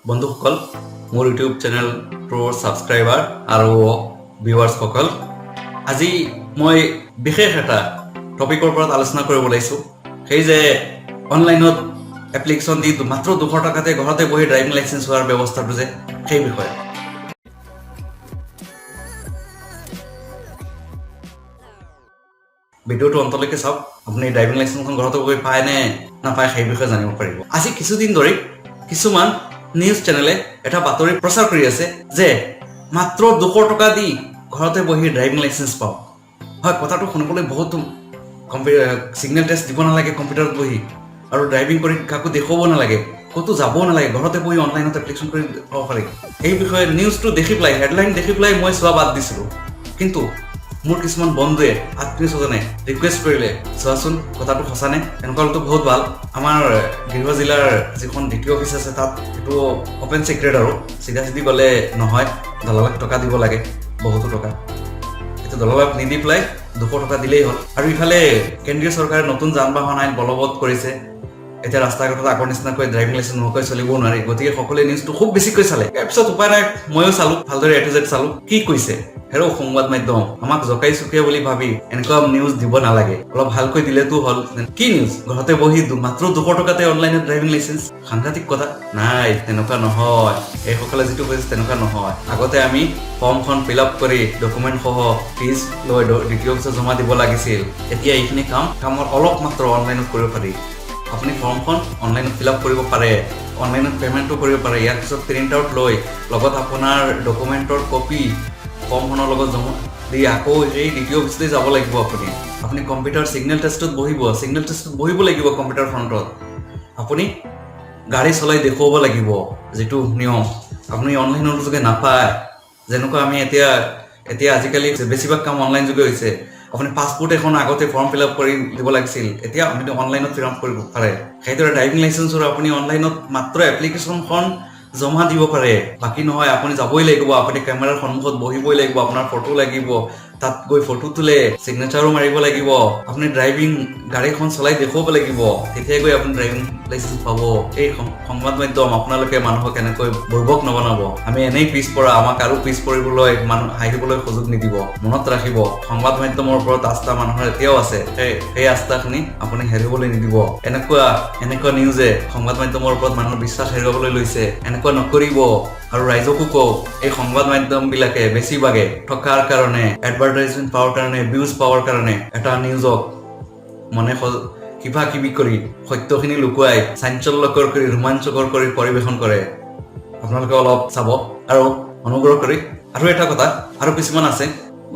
বন্ধুসকল, মোৰ ইউটিউব চেনেলটোৰ ছাবস্ক্ৰাইবাৰ আৰু ভিউৱাৰ্ছসকল, আজি মই বিশেষ এটা টপিকৰ ওপৰত আলোচনা কৰিব ওলাইছোঁ। সেই যে অনলাইনত এপ্লিকেশ্যন দি মাত্ৰ 200 টকাতে ঘৰতে বহি ড্ৰাইভিং লাইচেন্স হোৱাৰ ব্যৱস্থাটো যে সেই বিষয়ে। ভিডিঅ'টো অন্তলৈকে চাওক, আপুনি ড্ৰাইভিং লাইচেন্সখন ঘৰতে বহি পায় নে নাপায় সেই বিষয়ে জানিব পাৰিব। আজি কিছুদিন ধৰি কিছুমান নিউজ চেনেলে এটা বাতৰি প্ৰচাৰ কৰি আছে যে মাত্ৰ 200 টকা দি ঘৰতে বহি ড্ৰাইভিং লাইচেন্স পাওঁ। হয়, কথাটো শুনিবলৈ বহুত সিগনেল টেষ্ট দিব নালাগে কম্পিউটাৰত বহি, আৰু ড্ৰাইভিং কৰি কাকো দেখুৱাব নালাগে, ক'তো যাব নালাগে, ঘৰতে বহি অনলাইনত এপ্লিকেশ্যন কৰি পাব পাৰি। এই বিষয়ে নিউজটো দেখি পেলাই, হেডলাইন দেখি পেলাই মই চোৱা বাদ দিছিলোঁ। কিন্তু মোৰ কিছুমান বন্ধুৱে আত্মীয় স্বজনে ৰিকুৱেষ্ট কৰিলে, চোৱাচোন কথাটো সঁচানে? এনেকুৱা হ'লেতো বহুত ভাল। আমাৰ গৃহ জিলাৰ যিখন দ্বিতীয় অফিচ আছে তাত এইটো অপেন চিক্ৰেট, আৰু চিধা গ'লে নহয়, দলালক টকা দিব লাগে, বহুতো টকা। এইটো দলালক নিদি পেলাই 200 টকা দিলেই হ'ল। আৰু ইফালে কেন্দ্ৰীয় চৰকাৰে নতুন যান বাহন আইন বলবৎ কৰিছে। এতিয়া ৰাস্তা ঘাটত আগৰ নিচিনাকৈ ড্ৰাইভিং লাইচেন্স নোহোৱাকৈ চলিবও নোৱাৰি। গতিকে সকলোৱে নিউজটো খুব বেছিকৈ চালে। তাৰপিছত উপায় নাই, ময়ো চালোঁ, ভালদৰে A to Z চালোঁ। কি কৈছে? হেৰৌ সংবাদ মাধ্যম আমাক জকাই চুকিয়া বুলি ভাবি এনেকুৱা নিউজ দিব নালাগে, অলপ ভালকৈ দিলেতো হ'ল। কি নিউজ? ঘৰতে বহি মাত্ৰ 200 টকাতে অনলাইনত ড্ৰাইভিং লাইচেন্স? সাংঘাতিক কথা। নাই, তেনেকুৱা নহয়। এইসকলে যিটো কৈছে তেনেকুৱা নহয়। আগতে আমি ফৰ্মখন ফিল আপ কৰি ডকুমেণ্ট সহ ফিজ লৈ দ্বিতীয় অফিচত জমা দিব লাগিছিল। এতিয়া এইখিনি কামৰ অলপ মাত্ৰ অনলাইনত কৰিব পাৰি। আপুনি ফৰ্মখন অনলাইনত ফিল আপ কৰিব পাৰে, অনলাইনত পে'মেণ্টো কৰিব পাৰে। ইয়াৰ পিছত প্ৰিণ্ট আউট লৈ লগত আপোনাৰ ডকুমেণ্টৰ কপি ফৰ্মখনৰ লগত জমা দি আকৌ এই দ্বিতীয় অফিচতে যাব লাগিব। আপুনি কম্পিউটাৰ ছিগনেল টেষ্টত বহিব লাগিব কম্পিউটাৰ ফ্ৰণ্টত। আপুনি গাড়ী চলাই দেখুৱাব লাগিব, যিটো নিয়ম আপুনি অনলাইনৰ যোগে নাপায়। যেনেকুৱা আমি এতিয়া আজিকালি বেছিভাগ কাম অনলাইন যোগে হৈছে। আপুনি পাছপোৰ্ট এখন আগতে ফৰ্ম ফিল আপ কৰি দিব লাগিছিল, এতিয়া আপুনি অনলাইনত ফিল আপ কৰিব পাৰে। সেইদৰে ড্ৰাইভিং লাইচেন্সৰ আপুনি অনলাইনত মাত্ৰ এপ্লিকেশ্যনখন জমা দিব পাৰে, বাকী নহয়। আপুনি যাবই লাগিব, আপুনি কেমেৰাৰ সন্মুখত বহিবই লাগিব, আপোনাৰ ফটো লাগিব, তাত গৈ ফটো তুলে চিগনেচাৰো মাৰিব লাগিব, আপুনি ড্ৰাইভিং গাড়ীখন চলাই দেখুৱাব লাগিব, তেতিয়াই গৈ আপুনি ড্ৰাইভিং লাইচেন্স পাব। এই সংবাদ মাধ্যম আপোনালোকে মানুহক এনেকৈ বুৰ্বক নবনাব। আমি এনেই পিছপৰা, আমাক আৰু পিছ পৰিবলৈ হাঁহিবলৈ সুযোগ নিদিব। মনত ৰাখিব, সংবাদ মাধ্যমৰ ওপৰত আস্থা মানুহৰ এতিয়াও আছে। সেই আস্থাখিনি আপুনি হেৰুৱাবলৈ নিদিব। এনেকুৱা নিউজে সংবাদ মাধ্যমৰ ওপৰত মানুহৰ বিশ্বাস হেৰুৱাবলৈ লৈছে। এনেকুৱা নকৰিব। আৰু ৰাইজকো কওঁ, এই সংবাদ মাধ্যমবিলাকে বেছিভাগে থকাৰ কাৰণে, এডভাৰটাইজমেণ্ট পাৱাৰ কাৰণে, ভিউজ পাৱাৰ কাৰণে এটা নিউজক মনে কিবা কিবি কৰি সত্যখিনি লুকুৱাই চাঞ্চল্যকৰ কৰি, ৰোমাঞ্চকৰ কৰি পৰিৱেশন কৰে। আপোনালোকে অলপ চাব আৰু অনুগ্ৰহ কৰি। আৰু এটা কথা, আৰু কিছুমান আছে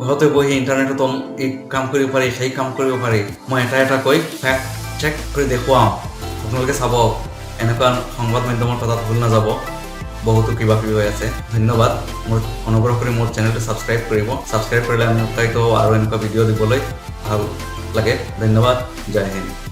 ঘৰতে বহি ইণ্টাৰনেটত এই কাম কৰিব পাৰি, সেই কাম কৰিব পাৰি। মই এটা কৈ ফেক্ট চেক কৰি দেখুৱাম, আপোনালোকে চাব। এনেকুৱা সংবাদ মাধ্যমৰ কথাত ভুল নাযাব। বহুতো কিবা কিবি হৈ আছে। ধন্যবাদ। অনুগ্ৰহ কৰি মোৰ চেনেলটো ছাবস্ক্ৰাইব কৰিব। ছাবস্ক্ৰাইব কৰিলে আমি উৎসাহিত আৰু এনেকুৱা ভিডিঅ' দিবলৈ ভাল লাগে। ধন্যবাদ। জয় হিন্দ।